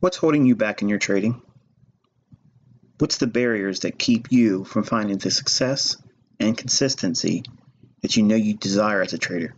What's holding you back in your trading? What's the barriers that keep you from finding the success and consistency that you know you desire as a trader?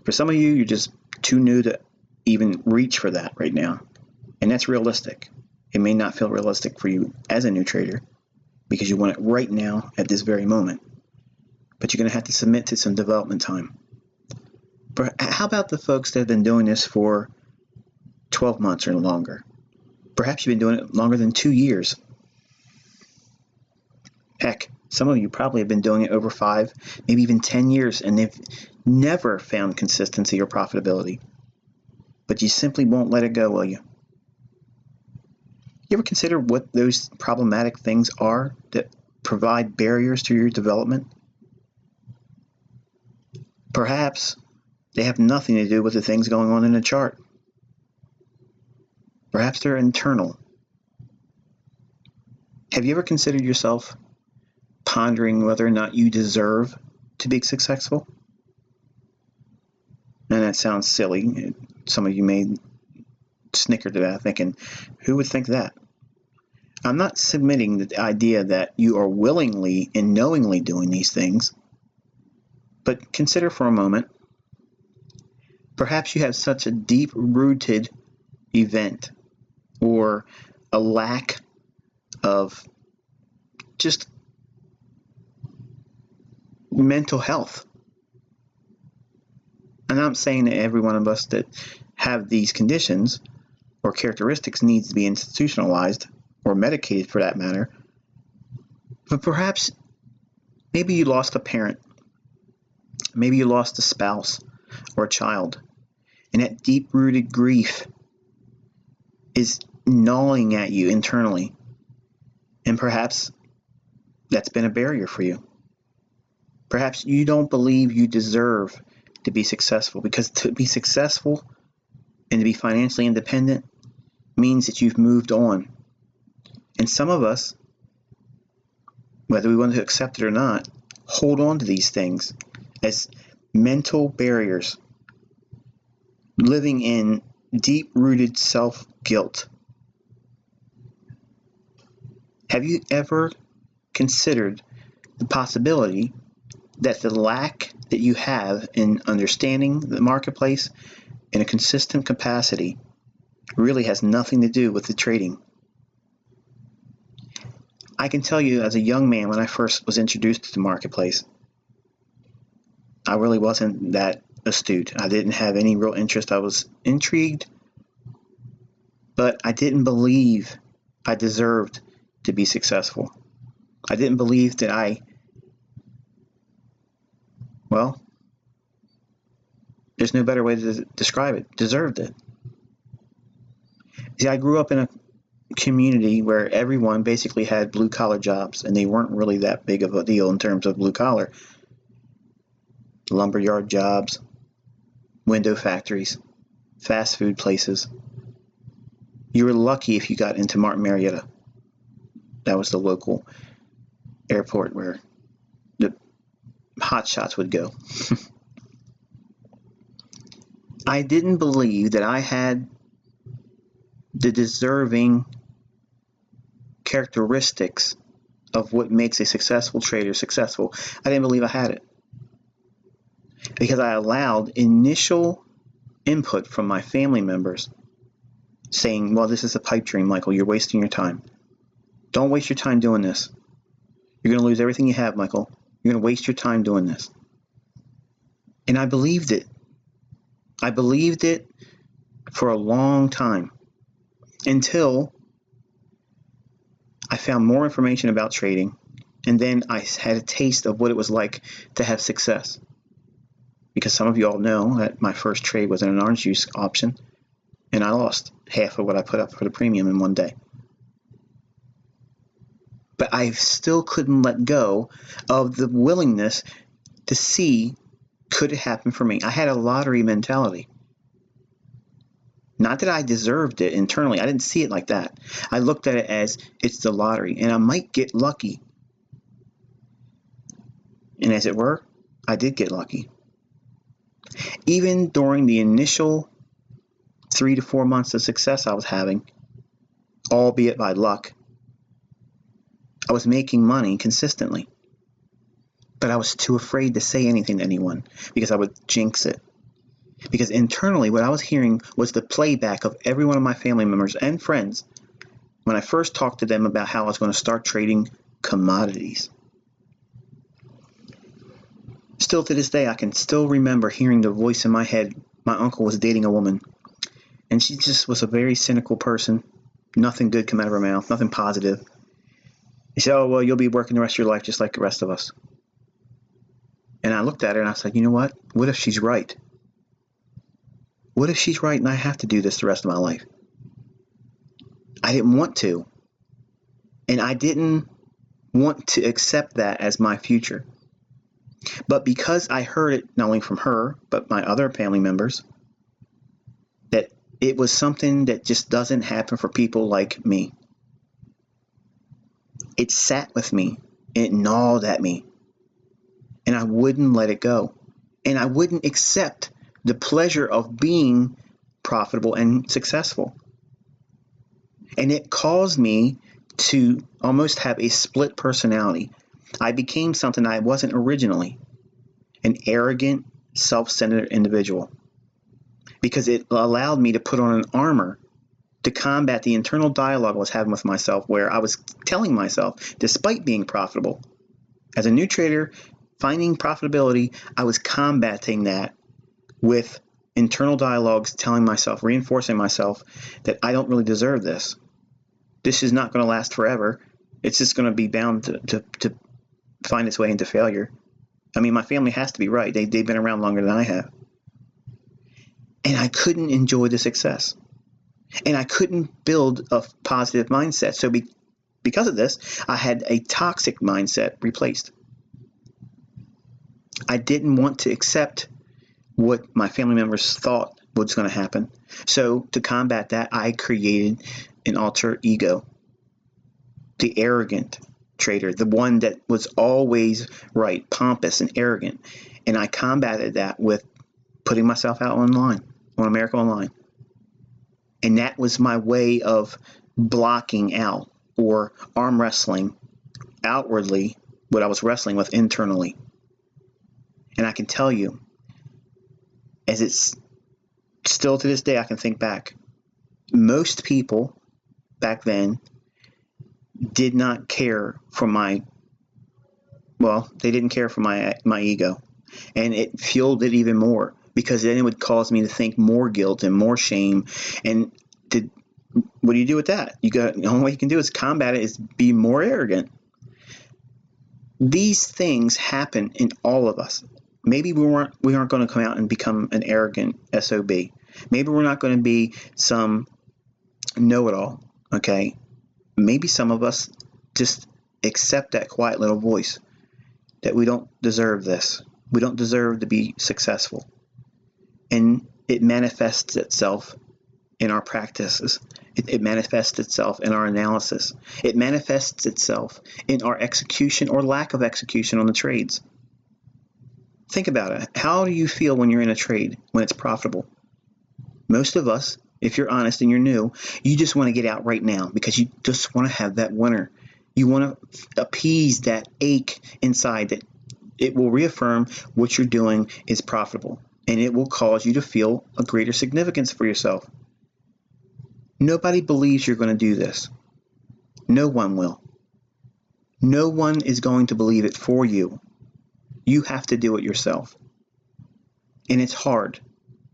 For some of you, you're just too new to even reach for that right now. And that's realistic. It may not feel realistic for you as a new trader because you want it right now at this very moment. But you're going to have to submit to some development time. But how about the folks that have been doing this for 12 months or longer? Perhaps you've been doing it longer than 2 years. Heck, some of you probably have been doing it over 5, maybe even 10 years, and they've never found consistency or profitability. But you simply won't let it go, will you? You ever consider what those problematic things are that provide barriers to your development? Perhaps they have nothing to do with the things going on in the chart. Perhaps they're internal. Have you ever considered yourself pondering whether or not you deserve to be successful? And that sounds silly. Some of you may snicker to that, thinking, who would think that? I'm not submitting the idea that you are willingly and knowingly doing these things, but consider for a moment, perhaps you have such a deep-rooted event or a lack of just mental health. And I'm saying that every one of us that have these conditions or characteristics needs to be institutionalized or medicated for that matter. But perhaps maybe you lost a parent. Maybe you lost a spouse or a child. And that deep-rooted grief is gnawing at you internally. And perhaps that's been a barrier for you. Perhaps you don't believe you deserve to be successful, because to be successful and to be financially independent means that you've moved on. And some of us, whether we want to accept it or not, hold on to these things as mental barriers, living in deep-rooted self-guilt. Have you ever considered the possibility that the lack that you have in understanding the marketplace in a consistent capacity really has nothing to do with the trading? I can tell you, as a young man, when I first was introduced to the marketplace, I really wasn't that astute. I didn't have any real interest. I was intrigued, but I didn't believe I deserved to be successful. I didn't believe that there's no better way to describe it, deserved it. See, I grew up in a community where everyone basically had blue-collar jobs, and they weren't really that big of a deal in terms of blue-collar. Lumberyard jobs, window factories, fast food places. You were lucky if you got into Martin Marietta. That was the local airport where the hot shots would go. I didn't believe that I had the deserving characteristics of what makes a successful trader successful. I didn't believe I had it, because I allowed initial input from my family members saying, well, this is a pipe dream, Michael. You're wasting your time. Don't waste your time doing this. You're going to lose everything you have, Michael. You're going to waste your time doing this. And I believed it. I believed it for a long time, until I found more information about trading, and then I had a taste of what it was like to have success. Because some of you all know that my first trade was in an orange juice option, and I lost half of what I put up for the premium in one day. But I still couldn't let go of the willingness to see, could it happen for me? I had a lottery mentality. Not that I deserved it internally. I didn't see it like that. I looked at it as, it's the lottery, and I might get lucky. And as it were, I did get lucky. Even during the initial 3 to 4 months of success I was having, albeit by luck. I was making money consistently, but I was too afraid to say anything to anyone because I would jinx it. Because internally, what I was hearing was the playback of every one of my family members and friends when I first talked to them about how I was going to start trading commodities. Still to this day, I can still remember hearing the voice in my head. My uncle was dating a woman, and she just was a very cynical person. Nothing good came out of her mouth, nothing positive. He said, "Oh, well, you'll be working the rest of your life just like the rest of us." And I looked at her and I said, you know what? What if she's right? What if she's right and I have to do this the rest of my life? I didn't want to. And I didn't want to accept that as my future. But because I heard it not only from her, but my other family members, that it was something that just doesn't happen for people like me. It sat with me. It gnawed at me. And I wouldn't let it go. And I wouldn't accept the pleasure of being profitable and successful. And it caused me to almost have a split personality. I became something I wasn't originally, an arrogant, self-centered individual, because it allowed me to put on an armor to combat the internal dialogue I was having with myself, where I was telling myself, despite being profitable, as a new trader, finding profitability, I was combating that with internal dialogues, telling myself, reinforcing myself that I don't really deserve this. This is not going to last forever. It's just going to be bound to find its way into failure. I mean, my family has to be right. They've been around longer than I have. And I couldn't enjoy the success. And I couldn't build a positive mindset. So because of this, I had a toxic mindset replaced. I didn't want to accept what my family members thought was going to happen. So to combat that, I created an alter ego, the arrogant trader, the one that was always right, pompous and arrogant. And I combated that with putting myself out online, on America Online. And that was my way of blocking out or arm wrestling outwardly what I was wrestling with internally. And I can tell you, as it's still to this day, I can think back, most people back then did not care for they didn't care for my ego. And it fueled it even more, because then it would cause me to think more guilt and more shame. And what do you do with that? The only way you can do is combat it, is be more arrogant. These things happen in all of us. Maybe we aren't going to come out and become an arrogant SOB. Maybe we're not going to be some know-it-all, okay? Maybe some of us just accept that quiet little voice that we don't deserve this. We don't deserve to be successful. And it manifests itself in our practices. It manifests itself in our analysis. It manifests itself in our execution or lack of execution on the trades. Think about it. How do you feel when you're in a trade, when it's profitable? Most of us, if you're honest and you're new, you just want to get out right now because you just want to have that winner. You want to appease that ache inside that it will reaffirm what you're doing is profitable, and it will cause you to feel a greater significance for yourself. Nobody believes you're going to do this. No one will. No one is going to believe it for you. You have to do it yourself. And it's hard.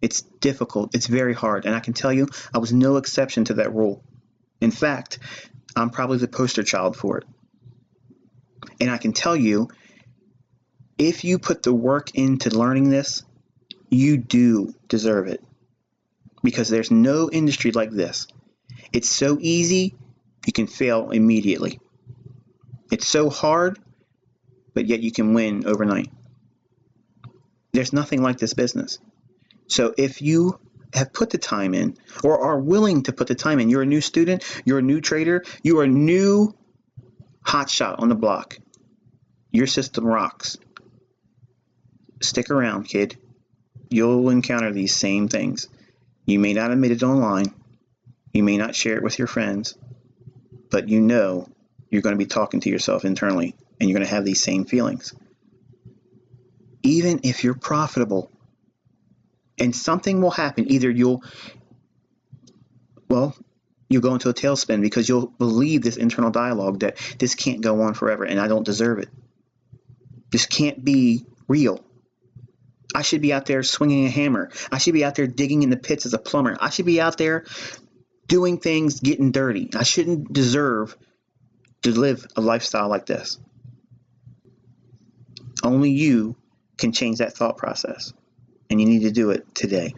It's difficult. It's very hard. And I can tell you, I was no exception to that rule. In fact, I'm probably the poster child for it. And I can tell you, if you put the work into learning this, you do deserve it. Because there's no industry like this. It's so easy, you can fail immediately. It's so hard, but yet you can win overnight. There's nothing like this business. So if you have put the time in, or are willing to put the time in, you're a new student, you're a new trader, you are a new hotshot on the block. Your system rocks. Stick around, kid. You'll encounter these same things. You may not admit it online. You may not share it with your friends, but you know you're going to be talking to yourself internally, and you're going to have these same feelings. Even if you're profitable, and something will happen, either you'll go into a tailspin because you'll believe this internal dialogue that this can't go on forever and I don't deserve it. This can't be real. I should be out there swinging a hammer. I should be out there digging in the pits as a plumber. I should be out there doing things, getting dirty. I shouldn't deserve to live a lifestyle like this. Only you can change that thought process, and you need to do it today.